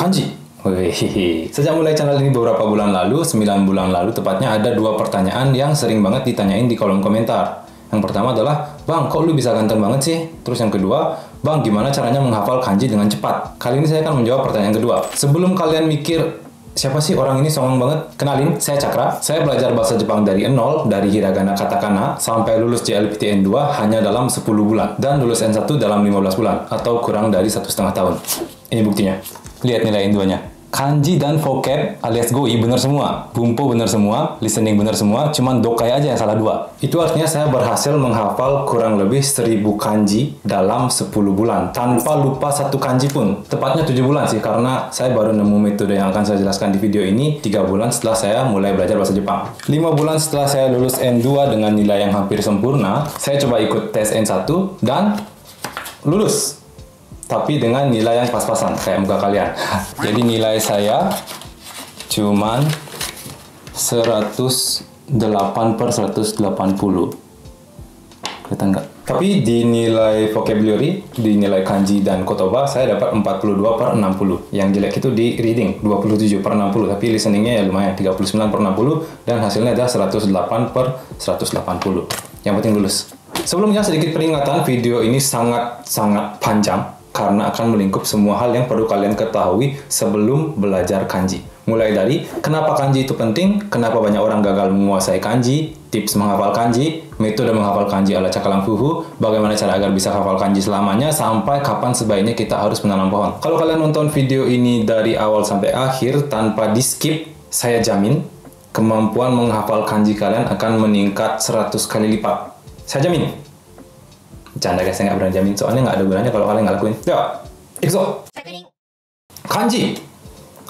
Kanji. Wih, sejak mulai channel ini beberapa bulan lalu, 9 bulan lalu tepatnya, ada dua pertanyaan yang sering banget ditanyain di kolom komentar. Yang pertama adalah, Bang, kok lu bisa ganteng banget sih? Terus yang kedua, Bang, gimana caranya menghafal kanji dengan cepat? Kali ini saya akan menjawab pertanyaan kedua. Sebelum kalian mikir, siapa sih orang ini songong banget? Kenalin, saya Cakra. Saya belajar bahasa Jepang dari nol, dari hiragana katakana, sampai lulus JLPTN 2 hanya dalam 10 bulan. Dan lulus N1 dalam 15 bulan, atau kurang dari 1,5 tahun. Ini buktinya. Lihat nilai N2-nya. Kanji dan vocab alias goi bener semua, bumpo bener semua, listening bener semua, cuman dokai aja yang salah 2. Itu artinya saya berhasil menghafal kurang lebih 1000 kanji dalam 10 bulan, tanpa lupa satu kanji pun. Tepatnya 7 bulan sih, karena saya baru nemu metode yang akan saya jelaskan di video ini 3 bulan setelah saya mulai belajar bahasa Jepang. 5 bulan setelah saya lulus N2 dengan nilai yang hampir sempurna, saya coba ikut tes N1 dan lulus. Tapi dengan nilai yang pas-pasan, kayak muka kalian. Jadi nilai saya cuman 108/180. Kelihatan nggak? Tapi di nilai vocabulary, di nilai kanji dan kotoba, saya dapat 42/60. Yang jelek itu di reading, 27/60. Tapi listeningnya ya lumayan, 39/60. Dan hasilnya adalah 108/180. Yang penting lulus. Sebelumnya sedikit peringatan, video ini sangat-sangat panjang. Karena akan melingkup semua hal yang perlu kalian ketahui sebelum belajar kanji. Mulai dari kenapa kanji itu penting, kenapa banyak orang gagal menguasai kanji, tips menghafal kanji, metode menghafal kanji ala cakalang fuhu, bagaimana cara agar bisa hafal kanji selamanya, sampai kapan sebaiknya kita harus menanam pohon. Kalau kalian nonton video ini dari awal sampai akhir tanpa di-skip, saya jamin kemampuan menghafal kanji kalian akan meningkat 100 kali lipat. Saya jamin. Canda guys, saya nggak berani jamin, soalnya nggak ada gunanya kalau kalian nggak lakuin. Ya, ikso. Kanji.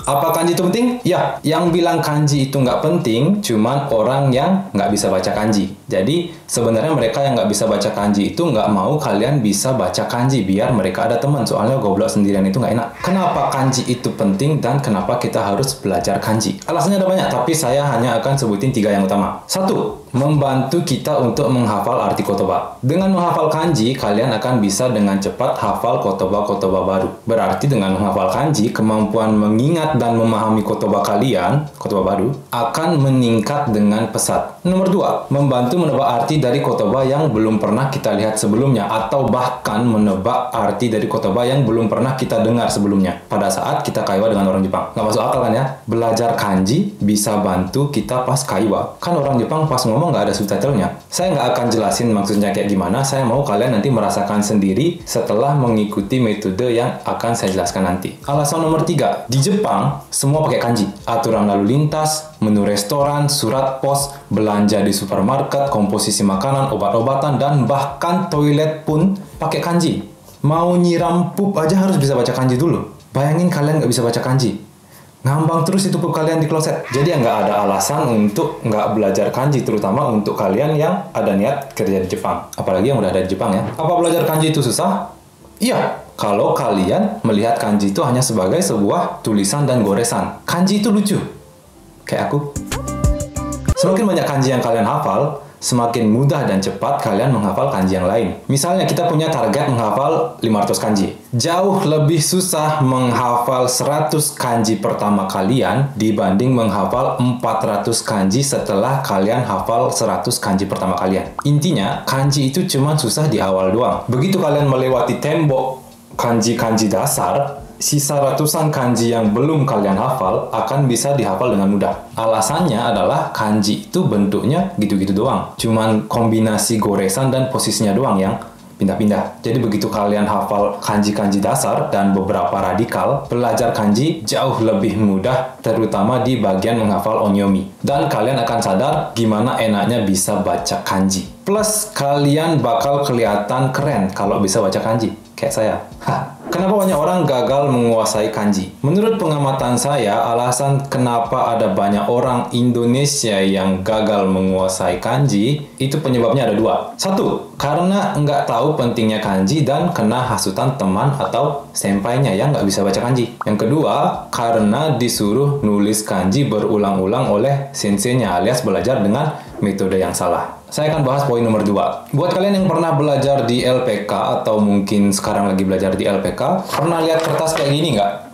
Apa kanji itu penting? Ya, yang bilang kanji itu nggak penting cuman orang yang nggak bisa baca kanji. Jadi, sebenarnya mereka yang nggak bisa baca kanji itu nggak mau kalian bisa baca kanji biar mereka ada teman. Soalnya goblok sendirian itu nggak enak. Kenapa kanji itu penting dan kenapa kita harus belajar kanji? Alasannya ada banyak, tapi saya hanya akan sebutin 3 yang utama. 1. Membantu kita untuk menghafal arti kotoba. Dengan menghafal kanji, kalian akan bisa dengan cepat hafal kotoba-kotoba baru. Berarti dengan menghafal kanji, kemampuan mengingat dan memahami kotoba kalian, kotoba baru, akan meningkat dengan pesat. Nomor 2, membantu menebak arti dari kotoba yang belum pernah kita lihat sebelumnya, atau bahkan menebak arti dari kotoba yang belum pernah kita dengar sebelumnya pada saat kita kaiwa dengan orang Jepang. Nggak masuk akal kan ya? Belajar kanji bisa bantu kita pas kaiwa. Kan orang Jepang pas ngomong nggak ada subtitlenya. Saya nggak akan jelasin maksudnya kayak gimana, saya mau kalian nanti merasakan sendiri setelah mengikuti metode yang akan saya jelaskan nanti. Alasan nomor 3, di Jepang semua pakai kanji. Aturan lalu lintas, menu restoran, surat pos, belanja di supermarket, komposisi makanan, obat-obatan, dan bahkan toilet pun pakai kanji. Mau nyiram pup aja harus bisa baca kanji dulu. Bayangin kalian nggak bisa baca kanji. Ngambang terus itu pup kalian di kloset. Jadi nggak ada alasan untuk nggak belajar kanji, terutama untuk kalian yang ada niat kerja di Jepang. Apalagi yang udah ada di Jepang ya. Apa belajar kanji itu susah? Iya, kalau kalian melihat kanji itu hanya sebagai sebuah tulisan dan goresan. Kanji itu lucu. Kayak aku. Semakin banyak kanji yang kalian hafal, semakin mudah dan cepat kalian menghafal kanji yang lain. Misalnya kita punya target menghafal 500 kanji. Jauh lebih susah menghafal 100 kanji pertama kalian dibanding menghafal 400 kanji setelah kalian hafal 100 kanji pertama kalian. Intinya, kanji itu cuma susah di awal doang. Begitu kalian melewati tembok kanji-kanji dasar, sisa ratusan kanji yang belum kalian hafal akan bisa dihafal dengan mudah. Alasannya adalah kanji itu bentuknya gitu-gitu doang. Cuman kombinasi goresan dan posisinya doang yang pindah-pindah. Jadi begitu kalian hafal kanji-kanji dasar dan beberapa radikal, belajar kanji jauh lebih mudah, terutama di bagian menghafal onyomi. Dan kalian akan sadar gimana enaknya bisa baca kanji. Plus, kalian bakal kelihatan keren kalau bisa baca kanji. Kayak saya. Kenapa banyak orang gagal menguasai kanji? Menurut pengamatan saya, alasan kenapa ada banyak orang Indonesia yang gagal menguasai kanji, itu penyebabnya ada 2. 1, karena nggak tahu pentingnya kanji dan kena hasutan teman atau senpainya yang nggak bisa baca kanji. Yang kedua, karena disuruh nulis kanji berulang-ulang oleh senseinya alias belajar dengan metode yang salah. Saya akan bahas poin nomor 2. Buat kalian yang pernah belajar di LPK atau mungkin sekarang lagi belajar di LPK, pernah lihat kertas kayak gini nggak?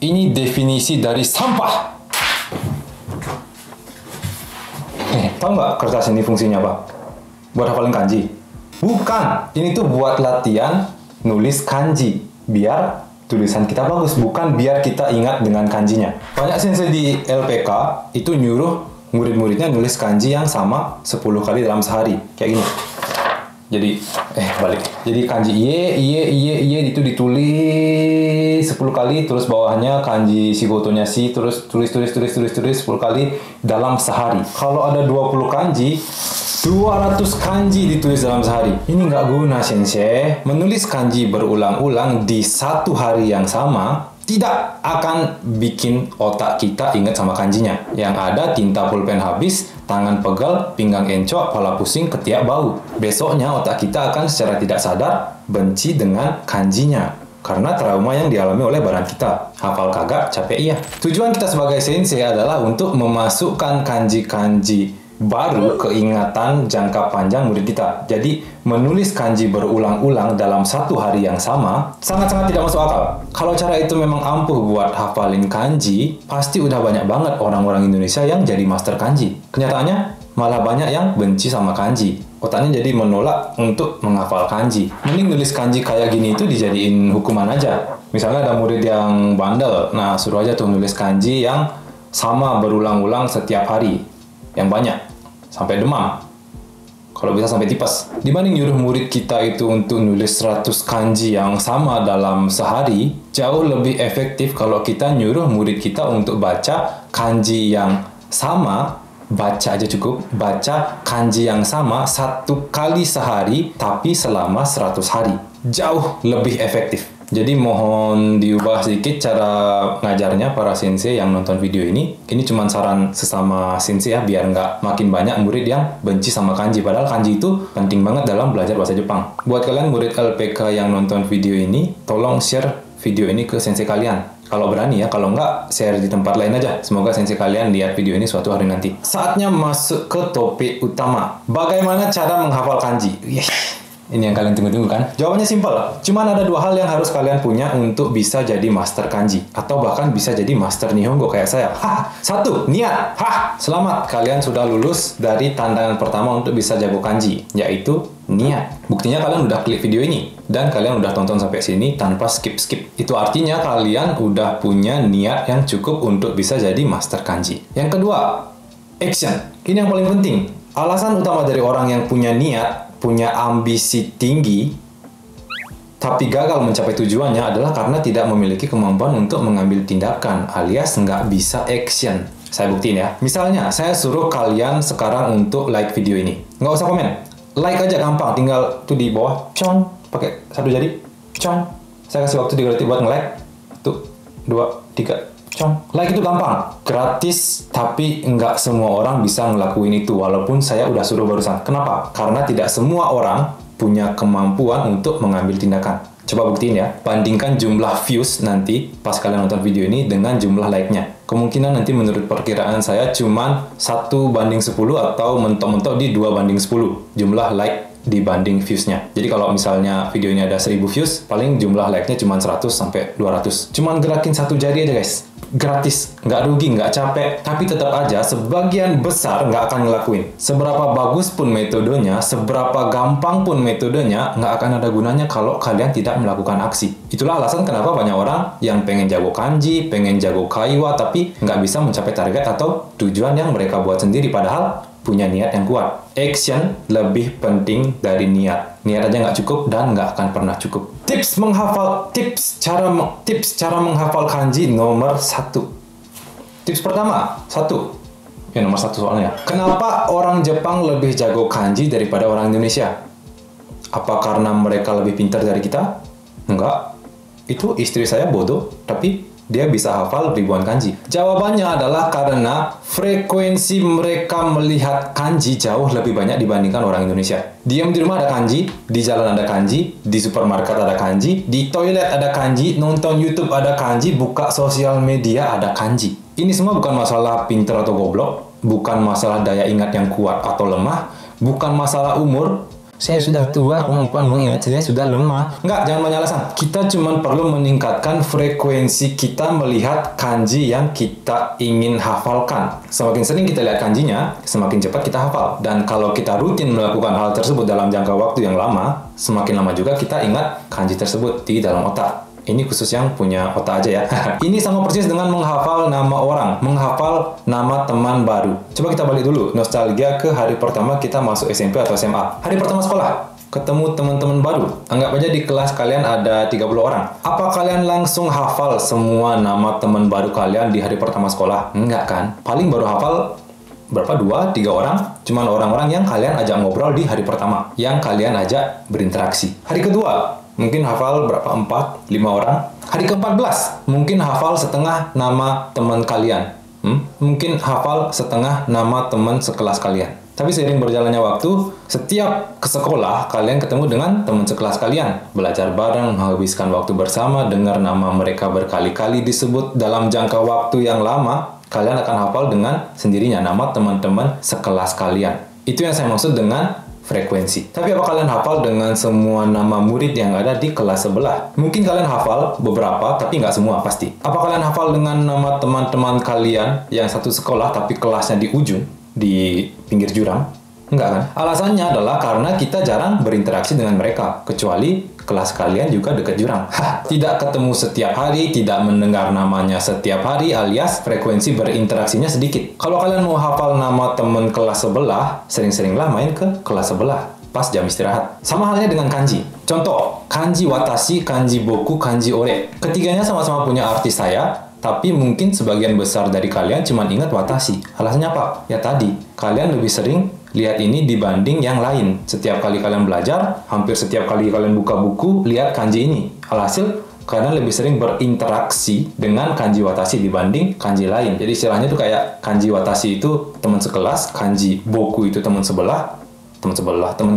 Ini definisi dari sampah. Tahu nggak kertas ini fungsinya apa? Buat hafalin kanji? Bukan. Ini tuh buat latihan nulis kanji. Biar tulisan kita bagus. Bukan biar kita ingat dengan kanjinya. Banyak sensei di LPK itu nyuruh murid-muridnya nulis kanji yang sama 10 kali dalam sehari. Kayak gini. Jadi, balik. Jadi kanji iye itu ditulis 10 kali, terus bawahnya kanji shigotonya shi, terus tulis 10 kali dalam sehari. Kalau ada 20 kanji, 200 kanji ditulis dalam sehari. Ini nggak guna, sensei. Menulis kanji berulang-ulang di satu hari yang sama tidak akan bikin otak kita ingat sama kanjinya. Yang ada tinta pulpen habis, tangan pegal, pinggang encok, kepala pusing, ketiak bau. Besoknya otak kita akan secara tidak sadar benci dengan kanjinya. Karena trauma yang dialami oleh badan kita. Hafal kagak, capek iya. Tujuan kita sebagai sensei adalah untuk memasukkan kanji-kanji baru keingatan jangka panjang murid kita. Jadi, menulis kanji berulang-ulang dalam satu hari yang sama sangat-sangat tidak masuk akal. Kalau cara itu memang ampuh buat hafalin kanji, pasti udah banyak banget orang-orang Indonesia yang jadi master kanji. Kenyataannya, malah banyak yang benci sama kanji. Otaknya jadi menolak untuk menghafal kanji. Mending nulis kanji kayak gini itu dijadiin hukuman aja. Misalnya ada murid yang bandel, nah suruh aja tuh nulis kanji yang sama berulang-ulang setiap hari. Yang banyak, sampai demam, kalau bisa sampai tipes. Dibanding nyuruh murid kita itu untuk nulis 100 kanji yang sama dalam sehari, jauh lebih efektif kalau kita nyuruh murid kita untuk baca kanji yang sama, baca aja cukup, baca kanji yang sama 1 kali sehari, tapi selama 100 hari. Jauh lebih efektif. Jadi mohon diubah sedikit cara ngajarnya para sensei yang nonton video ini. Ini cuma saran sesama sensei ya, biar nggak makin banyak murid yang benci sama kanji. Padahal kanji itu penting banget dalam belajar bahasa Jepang. Buat kalian murid LPK yang nonton video ini, tolong share video ini ke sensei kalian. Kalau berani ya, kalau nggak, share di tempat lain aja. Semoga sensei kalian lihat video ini suatu hari nanti. Saatnya masuk ke topik utama. Bagaimana cara menghafal kanji? Ini yang kalian tunggu-tunggu kan? Jawabannya simpel. Cuman ada 2 hal yang harus kalian punya untuk bisa jadi master kanji. Atau bahkan bisa jadi master nihongo kayak saya. 1. Niat. Selamat. Kalian sudah lulus dari tantangan pertama untuk bisa jago kanji. Yaitu niat. Buktinya kalian udah klik video ini. Dan kalian udah tonton sampai sini tanpa skip-skip. Itu artinya kalian udah punya niat yang cukup untuk bisa jadi master kanji. Yang kedua, action. Ini yang paling penting. Alasan utama dari orang yang punya niat, punya ambisi tinggi, tapi gagal mencapai tujuannya adalah karena tidak memiliki kemampuan untuk mengambil tindakan, alias nggak bisa action. Saya buktiin ya. Misalnya, saya suruh kalian sekarang untuk like video ini. Nggak usah komen. Like aja gampang, tinggal tuh di bawah, cong, pakai 1 jari, cong. Saya kasih waktu 3 detik buat nge-like. 1, 2, 3. Like itu gampang, gratis, tapi nggak semua orang bisa ngelakuin itu, walaupun saya udah suruh barusan. Kenapa? Karena tidak semua orang punya kemampuan untuk mengambil tindakan. Coba buktiin ya, bandingkan jumlah views nanti pas kalian nonton video ini dengan jumlah like-nya. Kemungkinan nanti menurut perkiraan saya cuman 1:10 atau mentok-mentok di 2:10 jumlah like dibanding views-nya. Jadi kalau misalnya video ini ada 1000 views, paling jumlah like-nya cuma 100 sampai 200. Cuman gerakin 1 jari aja guys. Gratis, nggak rugi, nggak capek, tapi tetap aja sebagian besar nggak akan ngelakuin. Seberapa bagus pun metodenya, seberapa gampang pun metodenya, nggak akan ada gunanya kalau kalian tidak melakukan aksi. Itulah alasan kenapa banyak orang yang pengen jago kanji, pengen jago kaiwa, tapi nggak bisa mencapai target atau tujuan yang mereka buat sendiri, padahal punya niat yang kuat. Action lebih penting dari niat. Niat aja nggak cukup dan nggak akan pernah cukup. Tips cara menghafal kanji nomor 1. Tips pertama, 1. Ya nomor 1 soalnya. Kenapa orang Jepang lebih jago kanji daripada orang Indonesia? Apa karena mereka lebih pintar dari kita? Enggak. Itu istri saya bodoh, tapi dia bisa hafal ribuan kanji. Jawabannya adalah karena frekuensi mereka melihat kanji jauh lebih banyak dibandingkan orang Indonesia. Diam di rumah ada kanji, di jalan ada kanji, di supermarket ada kanji, di toilet ada kanji, nonton YouTube ada kanji, buka sosial media ada kanji. Ini semua bukan masalah pintar atau goblok, bukan masalah daya ingat yang kuat atau lemah, bukan masalah umur, Saya sudah tua, kemampuan mengingat saya sudah lemah. Enggak, jangan banyak alasan. Kita cuma perlu meningkatkan frekuensi kita melihat kanji yang kita ingin hafalkan. Semakin sering kita lihat kanjinya, semakin cepat kita hafal. Dan kalau kita rutin melakukan hal tersebut dalam jangka waktu yang lama, semakin lama juga kita ingat kanji tersebut di dalam otak. Ini khusus yang punya otak aja ya. Ini sama persis dengan menghafal nama orang, menghafal nama teman baru. Coba kita balik dulu, nostalgia ke hari pertama kita masuk SMP atau SMA. Hari pertama sekolah, ketemu teman-teman baru. Anggap aja di kelas kalian ada 30 orang. Apa kalian langsung hafal semua nama teman baru kalian di hari pertama sekolah? Enggak kan? Paling baru hafal berapa? 2-3 orang. Cuman orang-orang yang kalian ajak ngobrol di hari pertama, yang kalian ajak berinteraksi. Hari kedua, mungkin hafal berapa? 4-5 orang. Hari ke-14, mungkin hafal setengah nama teman kalian. Mungkin hafal setengah nama teman sekelas kalian. Tapi seiring berjalannya waktu, setiap ke sekolah, kalian ketemu dengan teman sekelas kalian. Belajar bareng, menghabiskan waktu bersama, dengar nama mereka berkali-kali disebut dalam jangka waktu yang lama, kalian akan hafal dengan sendirinya nama teman-teman sekelas kalian. Itu yang saya maksud dengan frekuensi. Tapi apa kalian hafal dengan semua nama murid yang ada di kelas sebelah? Mungkin kalian hafal beberapa, tapi nggak semua pasti. Apa kalian hafal dengan nama teman-teman kalian yang satu sekolah, tapi kelasnya di ujung, di pinggir jurang? Enggak kan? Alasannya adalah karena kita jarang berinteraksi dengan mereka, kecuali kelas kalian juga dekat jurang. Tidak ketemu setiap hari, tidak mendengar namanya setiap hari, alias frekuensi berinteraksinya sedikit. Kalau kalian mau hafal nama teman kelas sebelah, sering-seringlah main ke kelas sebelah pas jam istirahat. Sama halnya dengan kanji. Contoh, kanji watashi, kanji boku, kanji ore. Ketiganya sama-sama punya arti saya, tapi mungkin sebagian besar dari kalian cuma ingat watashi. Alasannya apa? Ya tadi, kalian lebih sering lihat ini dibanding yang lain. Setiap kali kalian belajar, hampir setiap kali kalian buka buku, lihat kanji ini. Alhasil, kalian lebih sering berinteraksi dengan kanji watashi dibanding kanji lain. Jadi istilahnya tuh kayak kanji watashi itu teman sekelas, kanji boku itu teman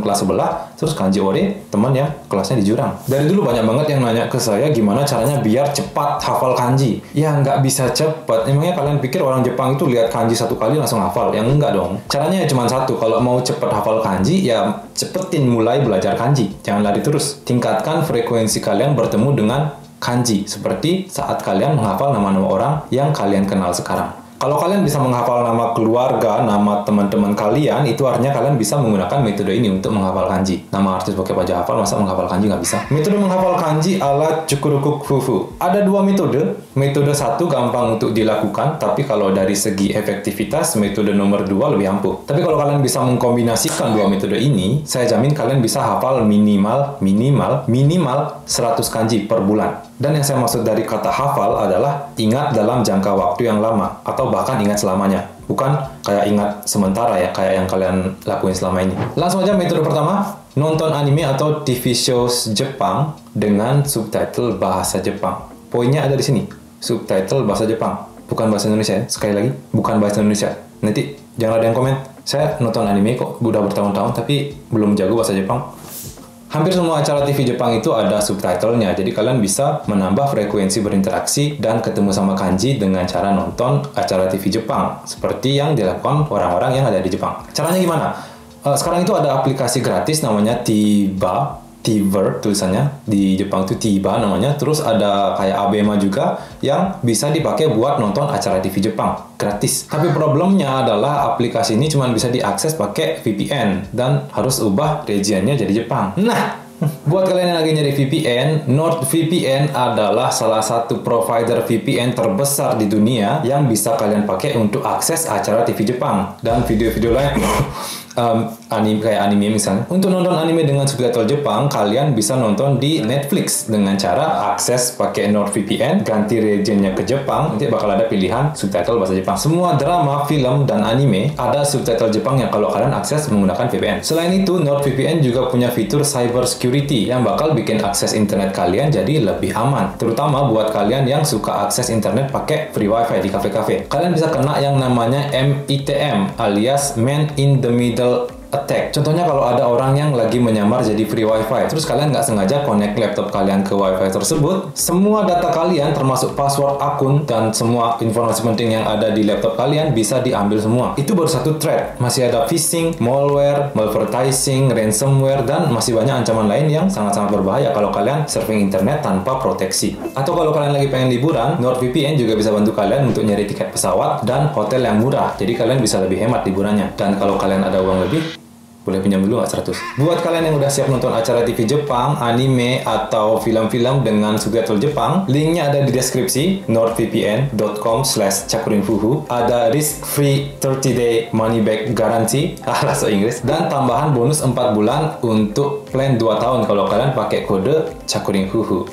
kelas sebelah, terus kanji ore, teman yang kelasnya di jurang. Dari dulu banyak banget yang nanya ke saya gimana caranya biar cepat hafal kanji. Ya nggak bisa cepat. Emangnya kalian pikir orang Jepang itu lihat kanji satu kali langsung hafal? Yang enggak dong. Caranya cuma satu. Kalau mau cepat hafal kanji, ya cepetin mulai belajar kanji. Jangan lari terus. Tingkatkan frekuensi kalian bertemu dengan kanji. Seperti saat kalian menghafal nama-nama orang yang kalian kenal sekarang. Kalau kalian bisa menghafal nama keluarga, nama teman-teman kalian, itu artinya kalian bisa menggunakan metode ini untuk menghafal kanji. Nama artis pakai pajak hafal, masa menghafal kanji nggak bisa? Metode menghafal kanji ala Chukurukuk Fufu. Ada 2 metode. Metode 1 gampang untuk dilakukan, tapi kalau dari segi efektivitas, metode nomor 2 lebih ampuh. Tapi kalau kalian bisa mengkombinasikan 2 metode ini, saya jamin kalian bisa hafal minimal 100 kanji per bulan. Dan yang saya maksud dari kata hafal adalah ingat dalam jangka waktu yang lama, atau bahkan ingat selamanya. Bukan kayak ingat sementara ya, kayak yang kalian lakuin selama ini. Langsung aja metode pertama, nonton anime atau TV shows Jepang dengan subtitle bahasa Jepang. Poinnya ada di sini, subtitle bahasa Jepang, bukan bahasa Indonesia ya. Sekali lagi, bukan bahasa Indonesia. Nanti jangan ada yang komen, saya nonton anime kok udah bertahun-tahun tapi belum jago bahasa Jepang. Hampir semua acara TV Jepang itu ada subtitlenya, jadi kalian bisa menambah frekuensi berinteraksi dan ketemu sama kanji dengan cara nonton acara TV Jepang, seperti yang dilakukan orang-orang yang ada di Jepang. Caranya gimana? Sekarang itu ada aplikasi gratis namanya TVer tulisannya, di Jepang itu Tiba namanya. Terus ada kayak Abema juga yang bisa dipakai buat nonton acara TV Jepang gratis. Tapi problemnya adalah aplikasi ini cuma bisa diakses pakai VPN dan harus ubah regionnya jadi Jepang. Nah, buat kalian yang lagi nyari VPN, NordVPN adalah salah satu provider VPN terbesar di dunia yang bisa kalian pakai untuk akses acara TV Jepang dan video-video lain. Anime misalnya. Untuk nonton anime dengan subtitle Jepang, kalian bisa nonton di Netflix dengan cara akses pakai NordVPN, ganti regionnya ke Jepang, nanti bakal ada pilihan subtitle bahasa Jepang. Semua drama, film, dan anime ada subtitle Jepang yang kalau kalian akses menggunakan VPN. Selain itu, NordVPN juga punya fitur cyber security yang bakal bikin akses internet kalian jadi lebih aman, terutama buat kalian yang suka akses internet pakai free wifi di kafe-kafe. Kalian bisa kena yang namanya MITM alias Man in the Middle attack. Contohnya kalau ada orang yang lagi menyamar jadi free wifi, terus kalian nggak sengaja connect laptop kalian ke wifi tersebut, semua data kalian termasuk password akun dan semua informasi penting yang ada di laptop kalian bisa diambil semua. Itu baru satu threat. Masih ada phishing, malware, malvertising, ransomware, dan masih banyak ancaman lain yang sangat-sangat berbahaya kalau kalian surfing internet tanpa proteksi. Atau kalau kalian lagi pengen liburan, NordVPN juga bisa bantu kalian untuk nyari tiket pesawat dan hotel yang murah. Jadi kalian bisa lebih hemat liburannya. Dan kalau kalian ada uang lebih, boleh pinjam dulu nggak 100? Buat kalian yang udah siap nonton acara TV Jepang, anime, atau film-film dengan subtitle Jepang, linknya ada di deskripsi, nordvpn.com/cakurinfuhu. Ada risk-free 30-day money-back guarantee, bahasa Inggris, dan tambahan bonus 4 bulan untuk plan 2 tahun kalau kalian pakai kode cakurinfuhu.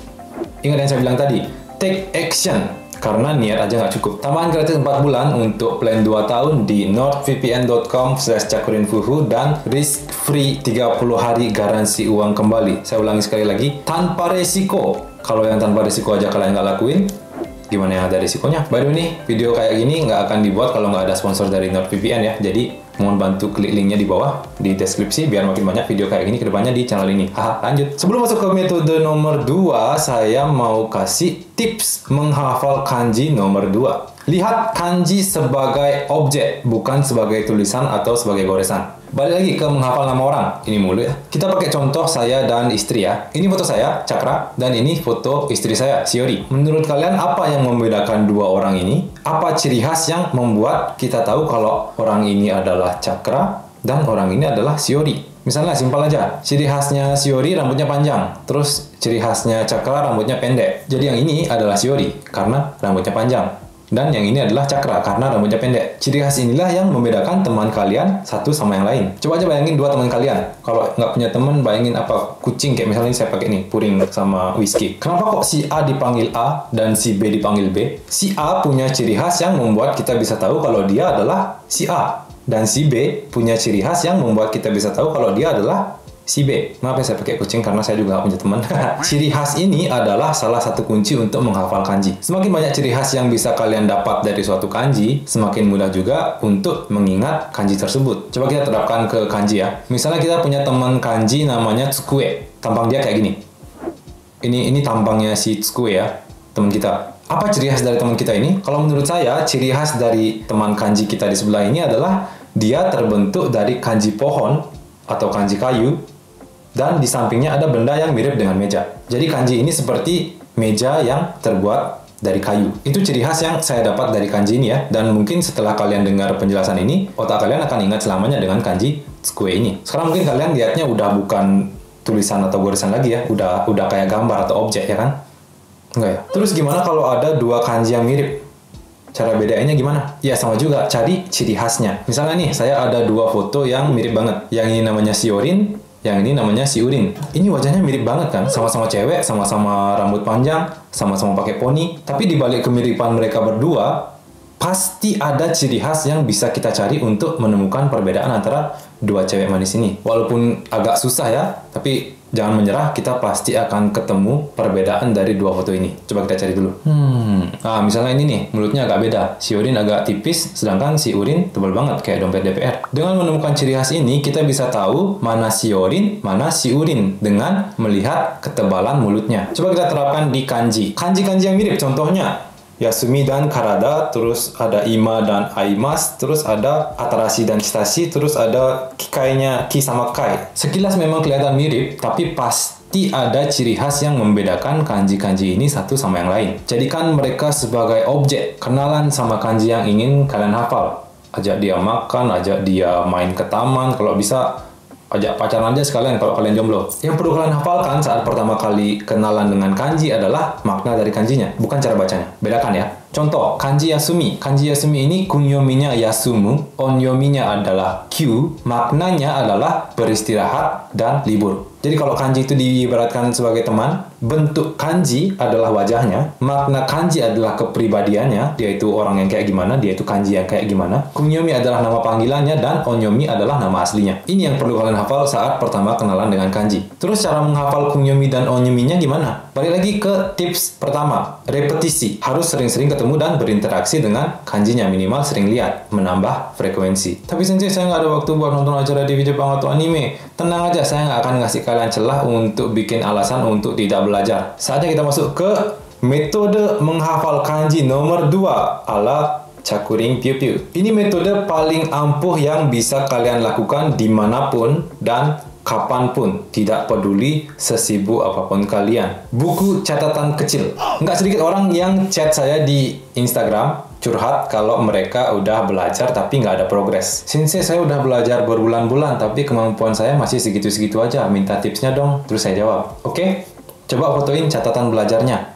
Ingat yang saya bilang tadi, take action. Karena niat aja nggak cukup. Tambahan gratis 4 bulan untuk plan 2 tahun di nordvpn.com/cakurinfuhu dan risk free 30 hari garansi uang kembali. Saya ulangi sekali lagi, tanpa resiko. Kalau yang tanpa resiko aja kalian nggak lakuin, gimana yang ada risikonya? By the way nih, video kayak gini nggak akan dibuat kalau nggak ada sponsor dari NordVPN ya. Jadi mohon bantu klik linknya di bawah di deskripsi biar makin banyak video kayak gini kedepannya di channel ini. Lanjut. Sebelum masuk ke metode nomor 2, saya mau kasih tips menghafal kanji nomor 2. Lihat kanji sebagai objek, bukan sebagai tulisan atau sebagai goresan. Balik lagi ke menghafal nama orang. Ini mulu ya. Kita pakai contoh saya dan istri ya. Ini foto saya, Cakra, dan ini foto istri saya, Shiori. Menurut kalian apa yang membedakan dua orang ini? Apa ciri khas yang membuat kita tahu kalau orang ini adalah Cakra dan orang ini adalah Shiori? Misalnya simpel aja. Ciri khasnya Shiori rambutnya panjang, terus ciri khasnya Cakra rambutnya pendek. Jadi yang ini adalah Shiori karena rambutnya panjang. Dan yang ini adalah Cakra karena rambutnya pendek. Ciri khas inilah yang membedakan teman kalian satu sama yang lain. Coba aja bayangin dua teman kalian. Kalau nggak punya teman, bayangin apa? Kucing, kayak misalnya ini saya pakai nih, Puring sama Whisky. Kenapa kok si A dipanggil A dan si B dipanggil B? Si A punya ciri khas yang membuat kita bisa tahu kalau dia adalah si A. Dan si B punya ciri khas yang membuat kita bisa tahu kalau dia adalah si B. Kenapa saya pakai kucing? Karena saya juga nggak punya teman. Ciri khas ini adalah salah satu kunci untuk menghafal kanji. Semakin banyak ciri khas yang bisa kalian dapat dari suatu kanji, semakin mudah juga untuk mengingat kanji tersebut. Coba kita terapkan ke kanji ya. Misalnya kita punya teman kanji namanya Tsukue. Tampang dia kayak gini. Ini tampangnya si Tsukue ya, teman kita. Apa ciri khas dari teman kita ini? Kalau menurut saya, ciri khas dari teman kanji kita di sebelah ini adalah dia terbentuk dari kanji pohon atau kanji kayu, dan di sampingnya ada benda yang mirip dengan meja. Jadi kanji ini seperti meja yang terbuat dari kayu. Itu ciri khas yang saya dapat dari kanji ini ya. Dan mungkin setelah kalian dengar penjelasan ini, otak kalian akan ingat selamanya dengan kanji Tsukue ini. Sekarang mungkin kalian lihatnya udah bukan tulisan atau goresan lagi ya. Udah kayak gambar atau objek ya kan? Enggak ya? Terus gimana kalau ada dua kanji yang mirip? Cara bedainnya gimana? Ya sama juga, cari ciri khasnya. Misalnya nih, saya ada dua foto yang mirip banget. Yang ini namanya Shiorin, yang ini namanya Shiurin. Ini wajahnya mirip banget kan? Sama-sama cewek, sama-sama rambut panjang, sama-sama pakai poni. Tapi di balik kemiripan mereka berdua, pasti ada ciri khas yang bisa kita cari untuk menemukan perbedaan antara dua cewek manis ini. Walaupun agak susah ya, tapi jangan menyerah, kita pasti akan ketemu perbedaan dari dua foto ini. Coba kita cari dulu. Nah, misalnya ini nih, mulutnya agak beda. Si Urin agak tipis, sedangkan si Urin tebal banget, kayak dompet DPR. Dengan menemukan ciri khas ini, kita bisa tahu mana si Urin, mana si Urin, dengan melihat ketebalan mulutnya. Coba kita terapkan di kanji. Kanji-kanji yang mirip, contohnya Yasumi dan Karada, terus ada Ima dan Aimas, terus ada Atarashi dan Kitashi, terus ada Kikainya Ki sama Kai. Sekilas memang kelihatan mirip, tapi pasti ada ciri khas yang membedakan kanji-kanji ini satu sama yang lain. Jadikan mereka sebagai objek, kenalan sama kanji yang ingin kalian hafal. Ajak dia makan, ajak dia main ke taman, kalau bisa ajak pacaran aja sekalian kalau kalian jomblo. Yang perlu kalian hafalkan saat pertama kali kenalan dengan kanji adalah makna dari kanjinya, bukan cara bacanya. Bedakan ya. Contoh, kanji Yasumi. Kanji Yasumi ini kunyominya Yasumu, onyominya adalah Q, maknanya adalah beristirahat dan libur. Jadi kalau kanji itu diibaratkan sebagai teman, bentuk kanji adalah wajahnya, makna kanji adalah kepribadiannya, dia itu orang yang kayak gimana, dia itu kanji yang kayak gimana. Kunyomi adalah nama panggilannya, dan onyomi adalah nama aslinya. Ini yang perlu kalian hafal saat pertama kenalan dengan kanji. Terus cara menghafal kunyomi dan onyominya gimana? Balik lagi ke tips pertama, repetisi. Harus sering-sering ketemu dan berinteraksi dengan kanjinya, minimal sering lihat, menambah frekuensi. Tapi sensei, saya nggak ada waktu buat nonton acara TV Jepang atau anime. Tenang aja, saya nggak akan ngasih kalian celah untuk bikin alasan untuk tidak belajar. Saatnya kita masuk ke metode menghafal kanji nomor 2 ala Cakuring Piu Piu. Ini metode paling ampuh yang bisa kalian lakukan dimanapun dan kapanpun, tidak peduli sesibuk apapun kalian. Buku catatan kecil. Nggak sedikit orang yang chat saya di Instagram curhat kalau mereka udah belajar tapi nggak ada progres. Sensei, saya udah belajar berbulan-bulan tapi kemampuan saya masih segitu-segitu aja. Minta tipsnya dong. Terus saya jawab, oke, coba fotoin catatan belajarnya.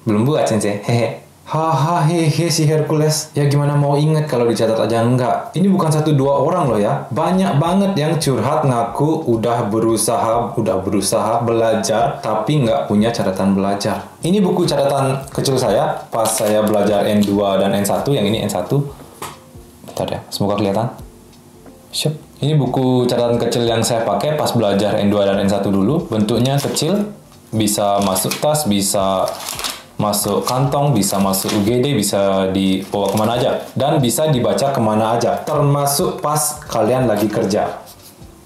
Belum buat, Sensei. Hehe. Hahaha, hehe si Hercules. Ya gimana mau inget kalau dicatat aja enggak. Ini bukan 1-2 orang loh ya. Banyak banget yang curhat ngaku udah berusaha belajar tapi nggak punya catatan belajar. Ini buku catatan kecil saya pas saya belajar N2 dan N1. Yang ini N1. Bentar ya, semoga kelihatan. Syup. Ini buku catatan kecil yang saya pakai pas belajar N2 dan N1 dulu. Bentuknya kecil, bisa masuk tas, bisa masuk kantong, bisa masuk UGD, bisa dibawa kemana aja, dan bisa dibaca kemana aja, termasuk pas kalian lagi kerja.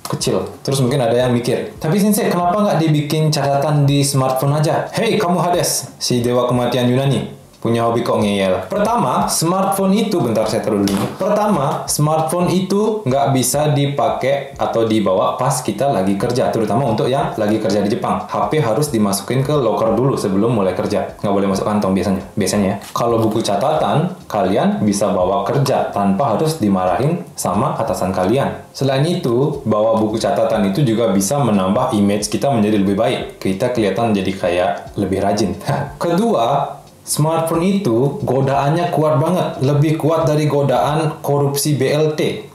Kecil. Terus mungkin ada yang mikir, tapi Sensei, kenapa nggak dibikin catatan di smartphone aja? Hei kamu Hades, si dewa kematian Yunani, punya hobi kok ngeyel. Pertama, smartphone itu, bentar saya taruh dulu. Pertama, smartphone itu nggak bisa dipakai atau dibawa pas kita lagi kerja, terutama untuk yang lagi kerja di Jepang. HP harus dimasukin ke locker dulu sebelum mulai kerja. Nggak boleh masuk kantong biasanya ya. Kalau buku catatan, kalian bisa bawa kerja tanpa harus dimarahin sama atasan kalian. Selain itu, bawa buku catatan itu juga bisa menambah image kita menjadi lebih baik. Kita kelihatan jadi kayak lebih rajin. Kedua, smartphone itu godaannya kuat banget, lebih kuat dari godaan korupsi BLT.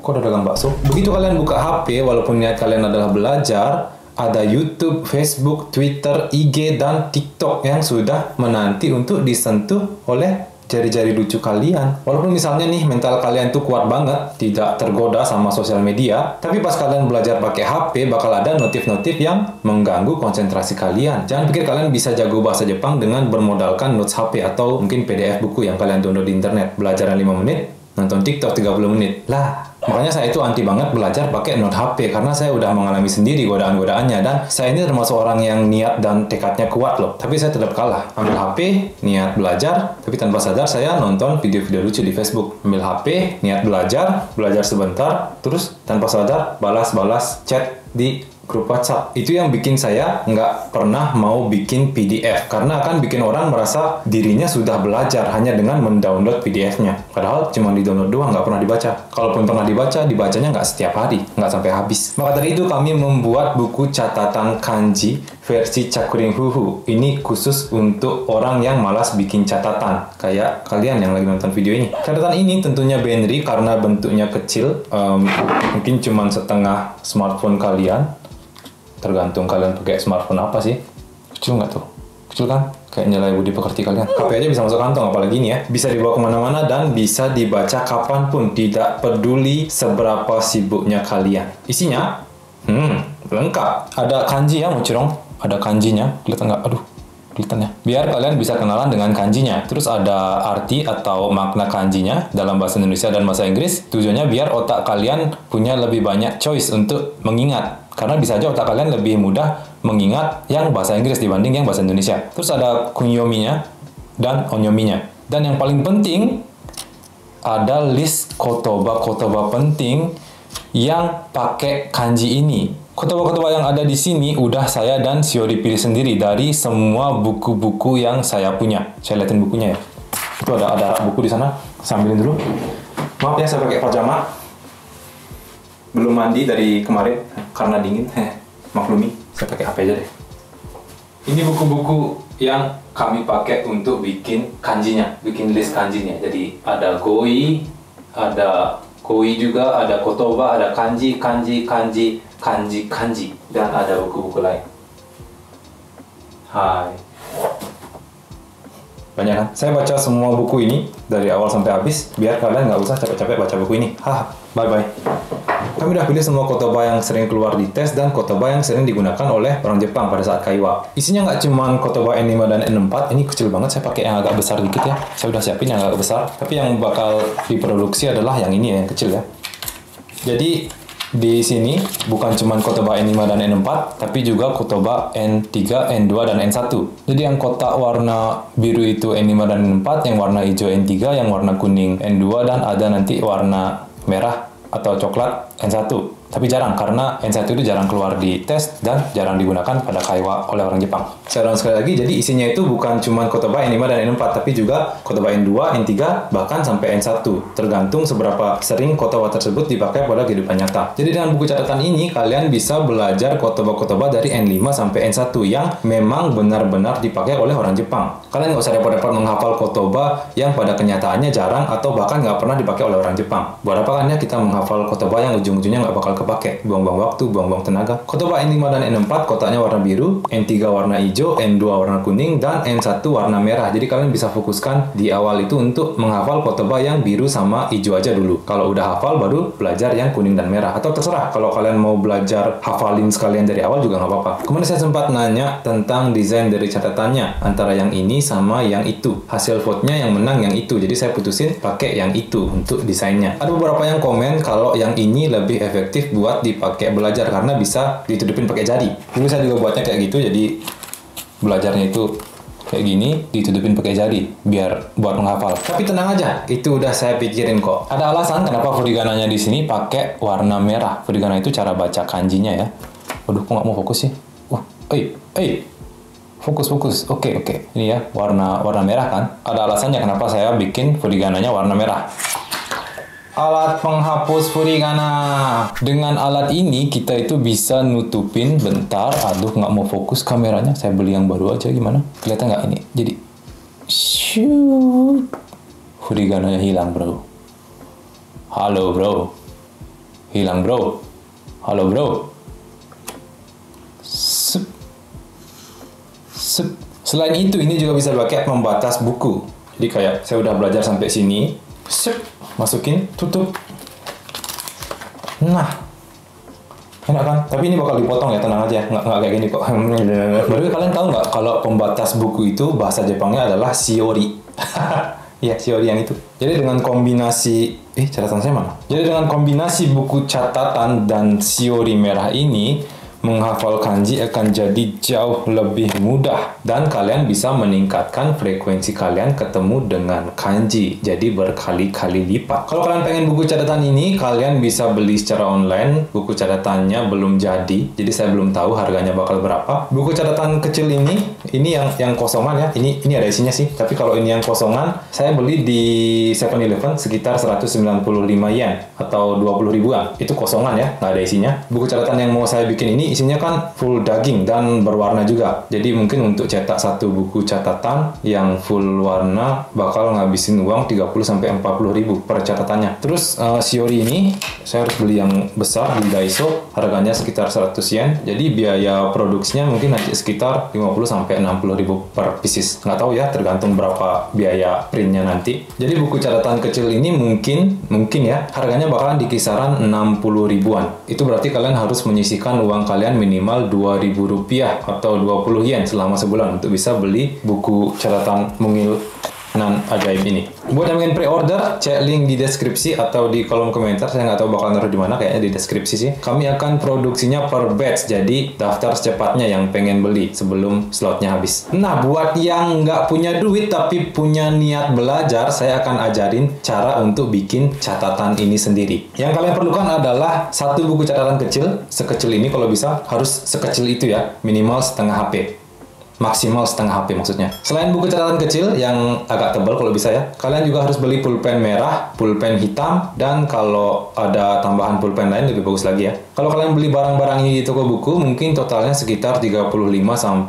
Kok ada dagang bakso? Begitu kalian buka HP, walaupun niat kalian adalah belajar, ada YouTube, Facebook, Twitter, IG, dan TikTok yang sudah menanti untuk disentuh oleh jari-jari lucu kalian. Walaupun misalnya nih mental kalian tuh kuat banget, tidak tergoda sama sosial media, tapi pas kalian belajar pakai HP bakal ada notif-notif yang mengganggu konsentrasi kalian. Jangan pikir kalian bisa jago bahasa Jepang dengan bermodalkan notes HP atau mungkin PDF buku yang kalian download di internet. Belajaran 5 menit, nonton TikTok 30 menit. Lah, makanya saya itu anti banget belajar pakai note HP karena saya udah mengalami sendiri godaan-godaannya, dan saya ini termasuk orang yang niat dan tekadnya kuat loh. Tapi saya tetap kalah. Ambil HP, niat belajar, tapi tanpa sadar saya nonton video-video lucu di Facebook. Ambil HP, niat belajar sebentar, terus tanpa sadar balas-balas chat di grup WhatsApp. Itu yang bikin saya nggak pernah mau bikin PDF, karena akan bikin orang merasa dirinya sudah belajar hanya dengan mendownload PDF-nya. Padahal cuma di-download doang, nggak pernah dibaca. Kalaupun pernah dibaca, dibacanya nggak setiap hari, nggak sampai habis. Maka dari itu kami membuat buku catatan kanji versi Cakuring Huhu. Ini khusus untuk orang yang malas bikin catatan, kayak kalian yang lagi nonton video ini. Catatan ini tentunya binary karena bentuknya kecil, mungkin cuma setengah smartphone kalian. Tergantung kalian pakai smartphone apa sih. Kecil nggak tuh? Kecil kan? Kayak nyalai budi pekerti kalian. HP aja bisa masuk kantong, apalagi ini ya. Bisa dibawa kemana-mana dan bisa dibaca kapanpun. Tidak peduli seberapa sibuknya kalian. Isinya, lengkap. Ada kanji ya, Mucirong. Ada kanjinya. Kelihatan nggak? Aduh, kelihatan ya. Biar kalian bisa kenalan dengan kanjinya. Terus ada arti atau makna kanjinya dalam bahasa Indonesia dan bahasa Inggris. Tujuannya biar otak kalian punya lebih banyak choice untuk mengingat. Karena bisa aja otak kalian lebih mudah mengingat yang bahasa Inggris dibanding yang bahasa Indonesia. Terus ada kunyominya dan onyominya. Dan yang paling penting, ada list kotoba-kotoba penting yang pakai kanji ini. Kotoba-kotoba yang ada di sini udah saya dan Shiori pilih sendiri dari semua buku-buku yang saya punya. Saya liatin bukunya ya. Itu ada buku di sana. Sambilin dulu. Maaf ya, saya pakai pajama. Belum mandi dari kemarin karena dingin. Maklumi, saya pakai HP aja deh. Ini buku-buku yang kami pakai untuk bikin kanjinya, bikin list kanjinya. Jadi ada goi, ada koi juga, ada kotoba, ada kanji, dan ada buku-buku lain. Hai. Banyak kan? Saya baca semua buku ini dari awal sampai habis biar kalian nggak usah capek-capek baca buku ini. Bye-bye. Kami udah pilih semua kotoba yang sering keluar di tes dan kotoba yang sering digunakan oleh orang Jepang pada saat kaiwa. Isinya nggak cuma kotoba N5 dan N4, ini kecil banget, saya pakai yang agak besar dikit ya. Saya udah siapin yang agak besar, tapi yang bakal diproduksi adalah yang ini ya, yang kecil ya. Jadi di sini bukan cuma kotoba N5 dan N4, tapi juga kotoba N3, N2, dan N1. Jadi yang kotak warna biru itu N5 dan N4, yang warna hijau N3, yang warna kuning N2, dan ada nanti warna merah atau coklat N1. Tapi jarang, karena N1 itu jarang keluar di tes dan jarang digunakan pada kaiwa oleh orang Jepang. Saya ulang sekali lagi, jadi isinya itu bukan cuma kotoba N5 dan N4, tapi juga kotoba N2, N3, bahkan sampai N1. Tergantung seberapa sering kotoba tersebut dipakai pada kehidupan nyata. Jadi dengan buku catatan ini, kalian bisa belajar kotoba-kotoba dari N5 sampai N1 yang memang benar-benar dipakai oleh orang Jepang. Kalian nggak usah repot-repot menghafal kotoba yang pada kenyataannya jarang atau bahkan nggak pernah dipakai oleh orang Jepang. Buat apa kan ya kita menghafal kotoba yang ujung-ujungnya nggak bakal kepake, buang-buang waktu, buang-buang tenaga. Kotoba N5 dan N4 kotaknya warna biru, N3 warna hijau, N2 warna kuning, dan N1 warna merah. Jadi kalian bisa fokuskan di awal itu untuk menghafal kotoba yang biru sama hijau aja dulu. Kalau udah hafal baru belajar yang kuning dan merah. Atau terserah, kalau kalian mau belajar hafalin sekalian dari awal juga nggak apa-apa. Kemudian saya sempat nanya tentang desain dari catatannya, antara yang ini sama yang itu. Hasil vote-nya yang menang yang itu. Jadi saya putusin pakai yang itu untuk desainnya. Ada beberapa yang komen kalau yang ini lebih efektif buat dipakai belajar karena bisa ditutupin pakai jari. Dulu saya juga buatnya kayak gitu, jadi belajarnya itu kayak gini, ditutupin pakai jari biar buat menghafal. Tapi tenang aja, itu udah saya pikirin kok. Ada alasan kenapa furigananya di sini pakai warna merah. Furigana itu cara baca kanjinya ya. Waduh, kok nggak mau fokus sih? Fokus. Oke. Ini ya, warna merah kan. Ada alasannya kenapa saya bikin furigananya warna merah. Alat penghapus furigana. Dengan alat ini kita itu bisa nutupin bentar. Aduh, nggak mau fokus kameranya. Saya beli yang baru aja, gimana? Kelihatan nggak ini? Jadi, shoot, furigananya hilang bro. Halo bro, hilang bro. Halo bro. Sep. Selain itu, ini juga bisa pakai pembatas buku. Jadi kayak saya udah belajar sampai sini. Sep. Masukin, tutup. Nah, enak kan? Tapi ini bakal dipotong ya, tenang aja. Nggak kayak gini kok. Baru kalian tahu nggak kalau pembatas buku itu bahasa Jepangnya adalah shiori. Iya, shiori yang itu. Jadi dengan kombinasi... catatan saya mana? Jadi dengan kombinasi buku catatan dan shiori merah ini, menghafal kanji akan jadi jauh lebih mudah dan kalian bisa meningkatkan frekuensi kalian ketemu dengan kanji, jadi berkali-kali lipat. Kalau kalian pengen buku catatan ini, kalian bisa beli secara online. Buku catatannya belum jadi saya belum tahu harganya bakal berapa. Buku catatan kecil ini yang kosongan ya, ini ada isinya sih, tapi kalau ini yang kosongan, saya beli di 7-Eleven sekitar 195 yen atau 20 ribuan. Itu kosongan ya, nggak ada isinya. Buku catatan yang mau saya bikin ini isinya kan full daging dan berwarna juga. Jadi mungkin untuk cetak satu buku catatan yang full warna bakal ngabisin uang 30-40 ribu per catatannya. Terus shiori ini saya harus beli yang besar di Daiso, harganya sekitar 100 yen. Jadi biaya produksinya mungkin nanti sekitar 50-60 ribu per pieces. Nggak tahu ya, tergantung berapa biaya printnya nanti. Jadi buku catatan kecil ini mungkin ya harganya bakalan di kisaran 60 ribuan. Itu berarti kalian harus menyisihkan uang kalian minimal 2.000 rupiah atau 20 yen selama sebulan untuk bisa beli buku catatan mungil nan ajaib ini. Buat yang ingin pre-order, cek link di deskripsi atau di kolom komentar. Saya nggak tahu bakal naruh di mana, kayaknya di deskripsi sih. Kami akan produksinya per batch, jadi daftar secepatnya yang pengen beli sebelum slotnya habis. Nah, buat yang nggak punya duit tapi punya niat belajar, saya akan ajarin cara untuk bikin catatan ini sendiri. Yang kalian perlukan adalah satu buku catatan kecil, sekecil ini kalau bisa, harus sekecil itu ya, minimal setengah HP. Maksimal setengah HP maksudnya. Selain buku catatan kecil yang agak tebal kalau bisa ya, kalian juga harus beli pulpen merah, pulpen hitam, dan kalau ada tambahan pulpen lain lebih bagus lagi ya. Kalau kalian beli barang-barang ini di toko buku, mungkin totalnya sekitar 35-40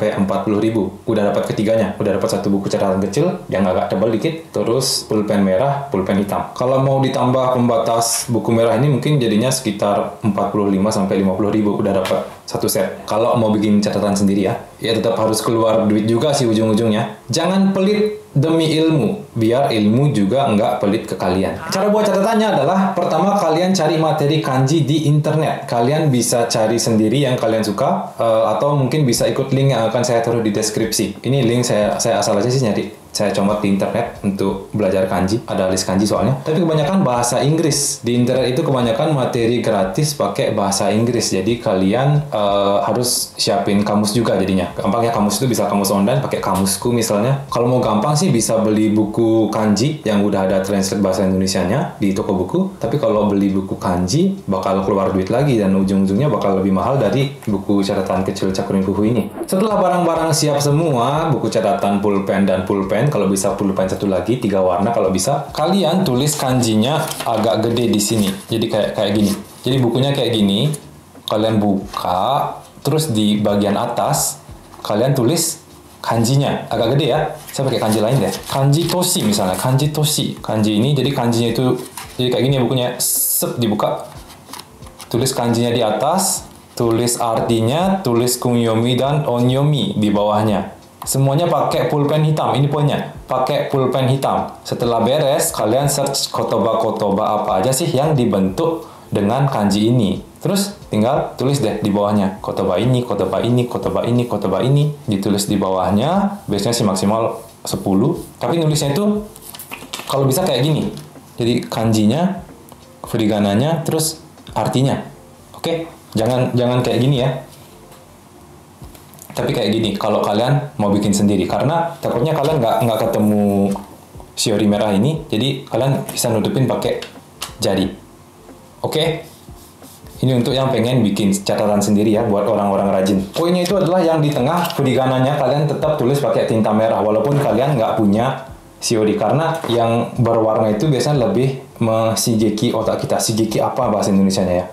ribu. Udah dapat ketiganya, udah dapat satu buku catatan kecil yang agak tebal dikit, terus pulpen merah, pulpen hitam. Kalau mau ditambah pembatas buku merah ini mungkin jadinya sekitar 45-50 ribu, udah dapat satu set. Kalau mau bikin catatan sendiri ya tetap harus keluar keluar duit juga sih ujung-ujungnya. Jangan pelit demi ilmu, biar ilmu juga nggak pelit ke kalian. Cara buat catatannya adalah, pertama kalian cari materi kanji di internet. Kalian bisa cari sendiri yang kalian suka, atau mungkin bisa ikut link yang akan saya taruh di deskripsi. Ini link saya asal aja sih nyari. Saya comot di internet untuk belajar kanji, ada list kanji soalnya. Tapi kebanyakan bahasa Inggris. Di internet itu kebanyakan materi gratis pakai bahasa Inggris. Jadi kalian harus siapin kamus juga jadinya. Gampangnya kamus itu bisa kamus online, pakai kamusku misalnya. Kalau mau gampang sih bisa beli buku kanji yang udah ada translate bahasa Indonesianya di toko buku. Tapi kalau beli buku kanji bakal keluar duit lagi dan ujung-ujungnya bakal lebih mahal dari buku catatan kecil Cakurin Kuhu ini. Setelah barang-barang siap semua, buku catatan, pulpen dan pulpen, kalau bisa pulpen satu lagi, 3 warna kalau bisa. Kalian tulis kanjinya agak gede di sini. Jadi kayak gini. Jadi bukunya kayak gini. Kalian buka, terus di bagian atas kalian tulis kanjinya agak gede ya. Saya pakai kanji lain deh. Kanji toshi misalnya, kanji toshi. Kanji ini jadi kanjinya itu jadi kayak gini ya bukunya. Set dibuka. Tulis kanjinya di atas, tulis artinya, tulis kunyomi dan onyomi di bawahnya. Semuanya pakai pulpen hitam, ini poinnya. Pakai pulpen hitam. Setelah beres, kalian search kotoba-kotoba apa aja sih yang dibentuk dengan kanji ini. Terus tinggal tulis deh di bawahnya. Kotoba ini, kotoba ini, kotoba ini, kotoba ini. Ditulis di bawahnya, biasanya sih maksimal 10. Tapi nulisnya itu kalau bisa kayak gini. Jadi kanjinya, furigananya, terus artinya. Oke? Jangan kayak gini ya. Tapi kayak gini, kalau kalian mau bikin sendiri. Karena takutnya kalian nggak ketemu shiori merah ini, jadi kalian bisa nutupin pakai jari. Oke? Ini untuk yang pengen bikin catatan sendiri ya, buat orang-orang rajin. Poinnya itu adalah yang di tengah, furigananya kalian tetap tulis pakai tinta merah, walaupun kalian nggak punya shiori. Karena yang berwarna itu biasanya lebih shigeki otak kita. Shigeki apa bahasa Indonesianya ya?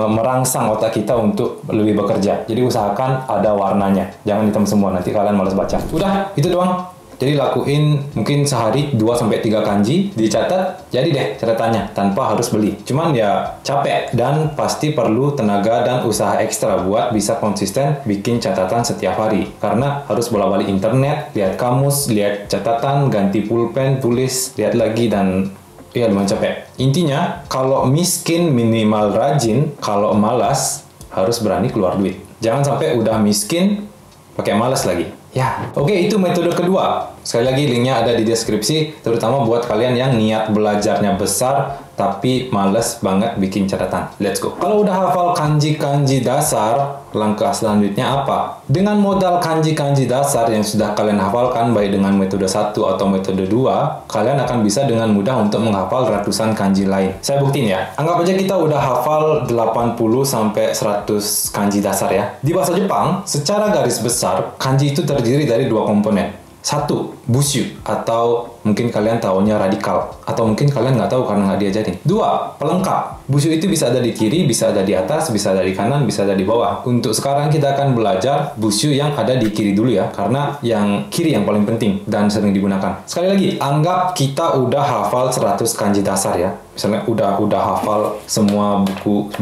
Merangsang otak kita untuk lebih bekerja. Jadi usahakan ada warnanya. Jangan hitam semua, nanti kalian malas baca. Udah, itu doang. Jadi lakuin mungkin sehari 2-3 kanji, dicatat, jadi deh catatannya tanpa harus beli. Cuman ya capek dan pasti perlu tenaga dan usaha ekstra buat bisa konsisten bikin catatan setiap hari. Karena harus bolak-balik internet, lihat kamus, lihat catatan, ganti pulpen, tulis, lihat lagi, dan iya, lumayan capek. Intinya, kalau miskin minimal rajin, kalau malas harus berani keluar duit. Jangan sampai udah miskin pakai malas lagi. Ya, oke, itu metode kedua. Sekali lagi linknya ada di deskripsi, terutama buat kalian yang niat belajarnya besar tapi males banget bikin catatan. Let's go. Kalau udah hafal kanji-kanji dasar, langkah selanjutnya apa? Dengan modal kanji-kanji dasar yang sudah kalian hafalkan, baik dengan metode 1 atau metode 2, kalian akan bisa dengan mudah untuk menghafal ratusan kanji lain. Saya buktiin ya. Anggap aja kita udah hafal 80-100 kanji dasar ya. Di bahasa Jepang, secara garis besar, kanji itu terdiri dari 2 komponen. 1, busyu, atau mungkin kalian taunya radikal, atau mungkin kalian nggak tahu karena nggak diajarin. 2, pelengkap. Busyu itu bisa ada di kiri, bisa ada di atas, bisa ada di kanan, bisa ada di bawah. Untuk sekarang kita akan belajar busyu yang ada di kiri dulu ya, karena yang kiri yang paling penting dan sering digunakan. Sekali lagi, anggap kita udah hafal 100 kanji dasar ya. Misalnya udah hafal semua buku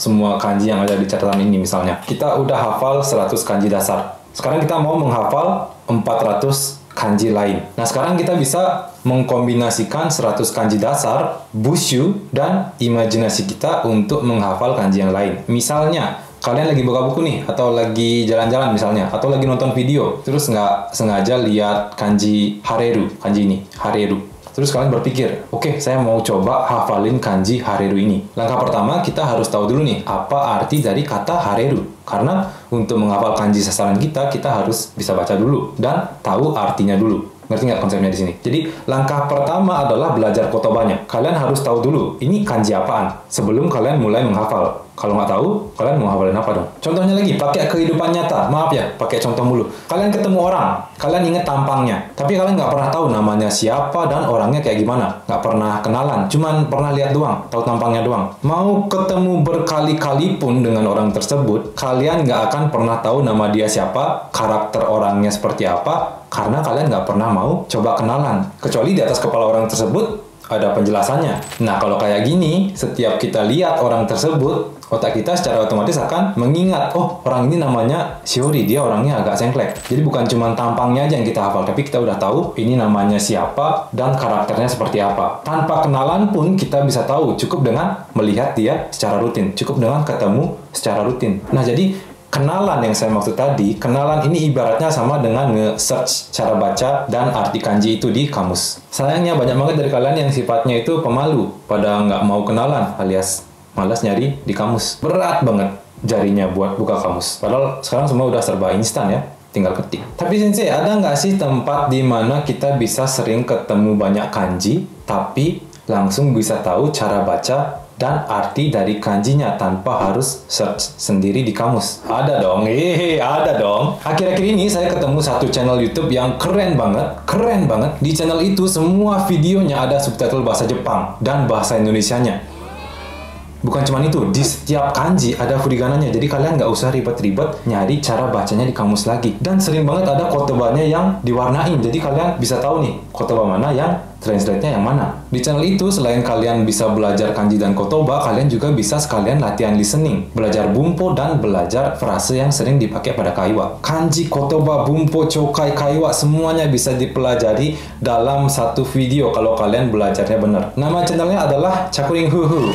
semua kanji yang ada di catatan ini misalnya. Kita udah hafal 100 kanji dasar. Sekarang kita mau menghafal 400 kanji lain. Nah, sekarang kita bisa mengkombinasikan 100 kanji dasar, busyu, dan imajinasi kita untuk menghafal kanji yang lain. Misalnya, kalian lagi buka buku nih, atau lagi jalan-jalan misalnya, atau lagi nonton video, terus nggak sengaja lihat kanji hareru, kanji ini, hareru. Terus kalian berpikir, oke, saya mau coba hafalin kanji hareru ini. Langkah pertama, kita harus tahu dulu nih, apa arti dari kata hareru. Karena untuk menghafal kanji sasaran kita harus bisa baca dulu dan tahu artinya dulu. Ngerti nggak konsepnya di sini? Jadi, langkah pertama adalah belajar kotobanya. Kalian harus tahu dulu, ini kanji apaan, sebelum kalian mulai menghafal. Kalau nggak tahu, kalian mau hafalin apa dong? Contohnya lagi, pakai kehidupan nyata. Maaf ya, pakai contoh mulu. Kalian ketemu orang, kalian inget tampangnya. Tapi kalian nggak pernah tahu namanya siapa dan orangnya kayak gimana. Nggak pernah kenalan, cuman pernah lihat doang, tahu tampangnya doang. Mau ketemu berkali-kali pun dengan orang tersebut, kalian nggak akan pernah tahu nama dia siapa, karakter orangnya seperti apa, karena kalian nggak pernah mau coba kenalan. Kecuali di atas kepala orang tersebut, ada penjelasannya. Nah, kalau kayak gini, setiap kita lihat orang tersebut, otak kita secara otomatis akan mengingat, oh orang ini namanya Shiori, dia orangnya agak sengklek. Jadi bukan cuma tampangnya aja yang kita hafal, tapi kita udah tahu ini namanya siapa dan karakternya seperti apa. Tanpa kenalan pun kita bisa tahu, cukup dengan melihat dia secara rutin, cukup dengan ketemu secara rutin. Nah, jadi kenalan yang saya maksud tadi, kenalan ini ibaratnya sama dengan nge-search cara baca dan arti kanji itu di kamus. Sayangnya banyak banget dari kalian yang sifatnya itu pemalu, pada nggak mau kenalan alias malas nyari di kamus. Berat banget jarinya buat buka kamus. Padahal sekarang semua udah serba instan ya, tinggal ketik. Tapi Sensei, ada nggak sih tempat di mana kita bisa sering ketemu banyak kanji, tapi langsung bisa tahu cara baca dan arti dari kanjinya tanpa harus search sendiri di kamus? Ada dong, ada dong. Akhir-akhir ini saya ketemu satu channel YouTube yang keren banget. Di channel itu semua videonya ada subtitle bahasa Jepang dan bahasa Indonesianya. Bukan cuma itu, di setiap kanji ada furigananya, jadi kalian nggak usah ribet-ribet nyari cara bacanya di kamus lagi. Dan sering banget ada kotobanya yang diwarnain, jadi kalian bisa tahu nih kotoba mana yang translate-nya yang mana. Di channel itu selain kalian bisa belajar kanji dan kotoba, kalian juga bisa sekalian latihan listening, belajar bumpo dan belajar frase yang sering dipakai pada kaiwa. Kanji, kotoba, bumpo, chokai, kaiwa semuanya bisa dipelajari dalam satu video kalau kalian belajarnya benar. Nama channelnya adalah Cakuring Huhu.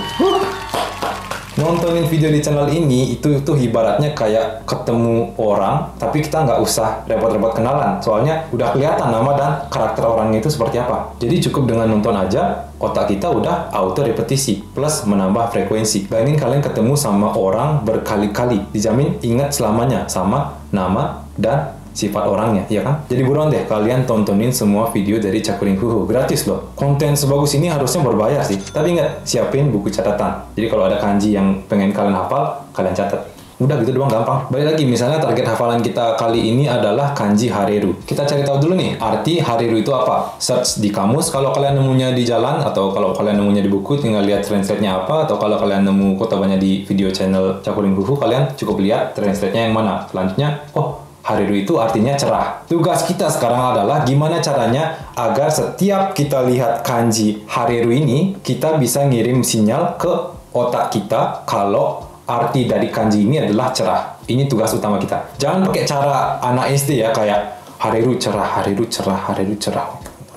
Nontonin video di channel ini itu ibaratnya kayak ketemu orang, tapi kita nggak usah repot-repot kenalan, soalnya udah kelihatan nama dan karakter orangnya itu seperti apa. Jadi cukup dengan nonton aja, otak kita udah auto repetisi plus menambah frekuensi. Bayangin kalian ketemu sama orang berkali-kali, dijamin ingat selamanya sama nama dan sifat orangnya, ya kan? Jadi buruan deh kalian tontonin semua video dari Cakuring Huhu, gratis loh. Konten sebagus ini harusnya berbayar sih, tapi ingat, siapin buku catatan. Jadi kalau ada kanji yang pengen kalian hafal, kalian catat. Udah gitu doang, gampang. Balik lagi, misalnya target hafalan kita kali ini adalah kanji Hareru. Kita cari tahu dulu nih, arti Hareru itu apa? Search di kamus kalau kalian nemunya di jalan, atau kalau kalian nemunya di buku, tinggal lihat translate-nya apa, atau kalau kalian nemu kotobanya di video channel Cakuring Huhu, kalian cukup lihat translate-nya yang mana. Selanjutnya, oh, Hareru itu artinya cerah. Tugas kita sekarang adalah gimana caranya agar setiap kita lihat kanji Hareru ini, kita bisa ngirim sinyal ke otak kita kalau arti dari kanji ini adalah cerah. Ini tugas utama kita. Jangan pakai cara anak SD ya, kayak Hareru cerah, Hareru cerah, Hareru cerah.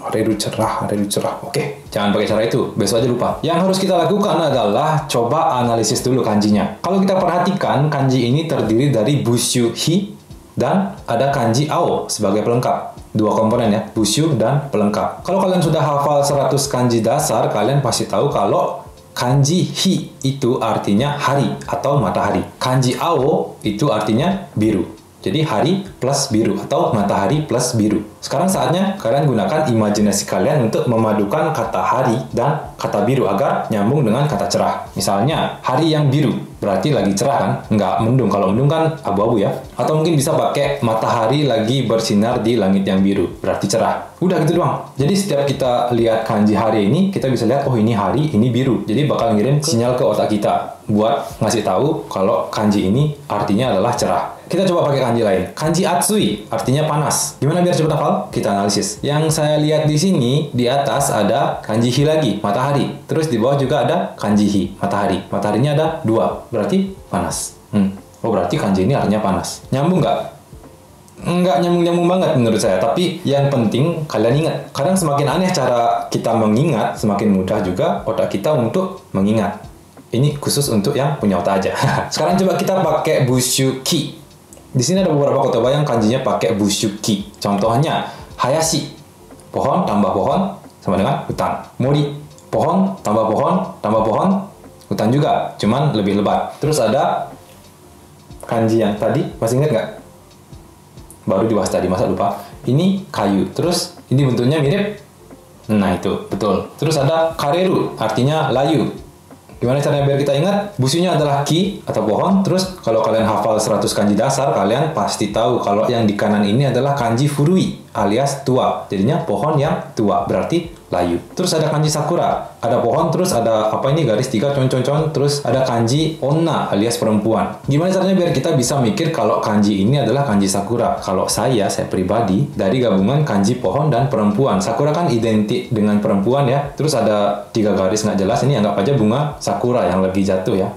Hareru cerah, Hareru cerah. Oke, jangan pakai cara itu, besok aja lupa. Yang harus kita lakukan adalah coba analisis dulu kanjinya. Kalau kita perhatikan, kanji ini terdiri dari busyu hi dan ada kanji ao sebagai pelengkap. Dua komponen ya, busyu dan pelengkap. Kalau kalian sudah hafal 100 kanji dasar, kalian pasti tahu kalau kanji hi itu artinya hari atau matahari. Kanji ao itu artinya biru. Jadi hari plus biru atau matahari plus biru. Sekarang saatnya kalian gunakan imajinasi kalian untuk memadukan kata hari dan kata biru agar nyambung dengan kata cerah. Misalnya, hari yang biru berarti lagi cerah kan? Nggak mendung. Kalau mendung kan abu-abu ya. Atau mungkin bisa pakai matahari lagi bersinar di langit yang biru. Berarti cerah. Udah gitu doang. Jadi setiap kita lihat kanji hari ini, kita bisa lihat, oh ini hari, ini biru. Jadi bakal ngirim sinyal ke otak kita buat ngasih tahu kalau kanji ini artinya adalah cerah. Kita coba pakai kanji lain. Kanji atsui artinya panas. Gimana biar cepat hafal? Kita analisis. Yang saya lihat di sini, di atas ada kanji hi lagi, matahari. Terus di bawah juga ada kanji hi, matahari. Mataharinya ada 2, berarti panas. Oh berarti kanji ini artinya panas. Nyambung nggak? Nggak nyambung-nyambung banget menurut saya. Tapi yang penting kalian ingat. Kadang semakin aneh cara kita mengingat, semakin mudah juga otak kita untuk mengingat. Ini khusus untuk yang punya otak aja. Sekarang coba kita pakai busyu ki. Di sini ada beberapa kotoba yang kanjinya pakai busyu ki. Contohnya hayashi, pohon tambah pohon sama dengan hutan. Mori, pohon tambah pohon, hutan juga, cuman lebih lebat. Terus ada kanji yang tadi, masih ingat nggak? Baru dibahas tadi, masa lupa? Ini kayu, terus ini bentuknya mirip. Nah itu, betul. Terus ada kareru, artinya layu. Gimana caranya biar kita ingat? Busunya adalah ki atau pohon. Terus kalau kalian hafal 100 kanji dasar, kalian pasti tahu kalau yang di kanan ini adalah kanji furui alias tua. Jadinya pohon yang tua, berarti layu. Terus ada kanji sakura. Ada pohon, terus ada apa ini garis 3 con-con-con, terus ada kanji onna alias perempuan. Gimana caranya biar kita bisa mikir kalau kanji ini adalah kanji sakura? Kalau saya pribadi, dari gabungan kanji pohon dan perempuan. Sakura kan identik dengan perempuan ya. Terus ada 3 garis nggak jelas, ini anggap aja bunga sakura yang lagi jatuh ya.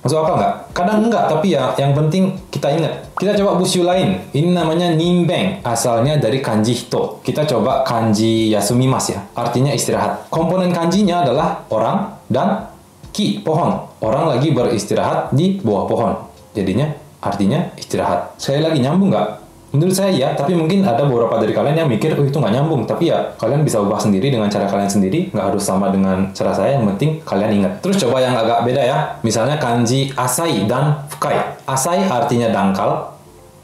Masuk akal nggak? Kadang enggak, tapi ya yang penting kita ingat. Kita coba busyu lain. Ini namanya nimbeng. Asalnya dari kanji hito. Kita coba kanji yasumimasu ya. Artinya istirahat. Komponen kanjinya adalah orang dan ki, pohon. Orang lagi beristirahat di bawah pohon. Jadinya artinya istirahat. Sekali lagi, nyambung nggak? Menurut saya ya, tapi mungkin ada beberapa dari kalian yang mikir, oh itu nggak nyambung. Tapi ya, kalian bisa ubah sendiri dengan cara kalian sendiri. Nggak harus sama dengan cara saya, yang penting kalian ingat. Terus coba yang agak beda ya. Misalnya kanji asai dan fukai. Asai artinya dangkal,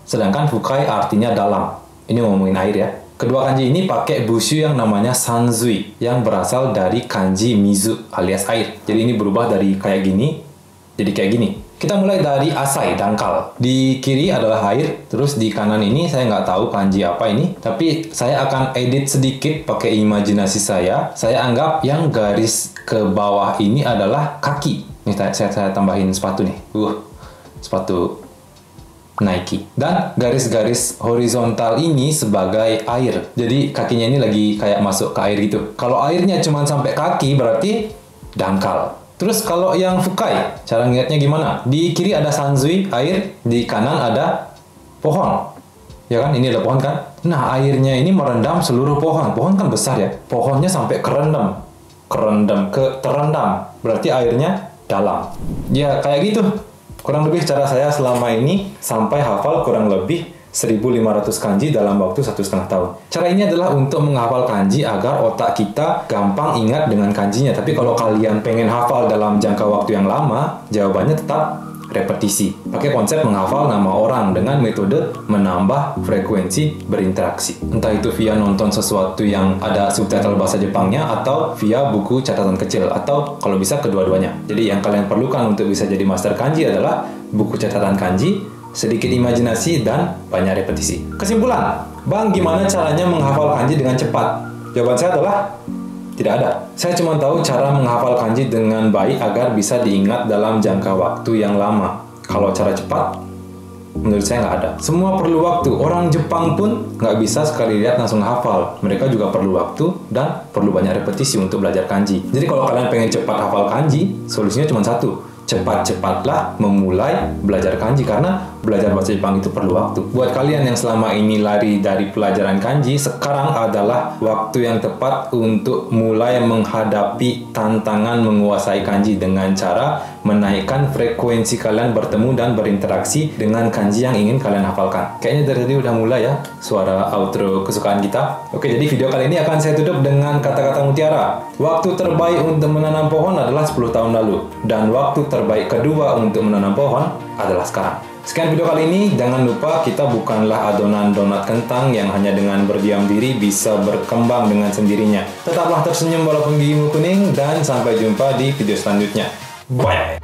sedangkan fukai artinya dalam. Ini ngomongin air ya. Kedua kanji ini pakai busyu yang namanya sanzui, yang berasal dari kanji mizu alias air. Jadi ini berubah dari kayak gini, jadi kayak gini. Kita mulai dari asai, dangkal. Di kiri adalah air, terus di kanan ini saya nggak tahu kanji apa ini, tapi saya akan edit sedikit pakai imajinasi saya. Saya anggap yang garis ke bawah ini adalah kaki. Nih saya tambahin sepatu nih. Sepatu Nike. Dan garis-garis horizontal ini sebagai air. Jadi kakinya ini lagi kayak masuk ke air gitu. Kalau airnya cuma sampai kaki berarti dangkal. Terus kalau yang fukai, cara ngeliatnya gimana? Di kiri ada sanzui, air. Di kanan ada pohon. Ya kan? Ini ada pohon kan? Nah, airnya ini merendam seluruh pohon. Pohon kan besar ya. Pohonnya sampai terendam. Berarti airnya dalam. Ya, kayak gitu. Kurang lebih cara saya selama ini sampai hafal kurang lebih 1.500 kanji dalam waktu 1,5 tahun. Cara ini adalah untuk menghafal kanji agar otak kita gampang ingat dengan kanjinya. Tapi kalau kalian pengen hafal dalam jangka waktu yang lama, jawabannya tetap repetisi. Pakai konsep menghafal nama orang dengan metode menambah frekuensi berinteraksi. Entah itu via nonton sesuatu yang ada subtitle bahasa Jepangnya, atau via buku catatan kecil, atau kalau bisa kedua-duanya. Jadi yang kalian perlukan untuk bisa jadi master kanji adalah buku catatan kanji, sedikit imajinasi, dan banyak repetisi. Kesimpulan, Bang, gimana caranya menghafal kanji dengan cepat? Jawaban saya adalah tidak ada. Saya cuma tahu cara menghafal kanji dengan baik agar bisa diingat dalam jangka waktu yang lama. Kalau cara cepat, menurut saya nggak ada. Semua perlu waktu. Orang Jepang pun nggak bisa sekali lihat langsung hafal. Mereka juga perlu waktu dan perlu banyak repetisi untuk belajar kanji. Jadi kalau kalian pengen cepat hafal kanji, solusinya cuma satu. Cepat-cepatlah memulai belajar kanji, karena belajar bahasa Jepang itu perlu waktu. Buat kalian yang selama ini lari dari pelajaran kanji, sekarang adalah waktu yang tepat untuk mulai menghadapi tantangan menguasai kanji dengan cara menaikkan frekuensi kalian bertemu dan berinteraksi dengan kanji yang ingin kalian hafalkan. Kayaknya dari tadi udah mulai ya suara outro kesukaan kita. Oke, jadi video kali ini akan saya tutup dengan kata-kata mutiara. Waktu terbaik untuk menanam pohon adalah 10 tahun lalu, dan waktu terbaik kedua untuk menanam pohon adalah sekarang. Sekian video kali ini. Jangan lupa kita bukanlah adonan donat kentang yang hanya dengan berdiam diri bisa berkembang dengan sendirinya. Tetaplah tersenyum walaupun gigimu kuning, dan sampai jumpa di video selanjutnya. Bye!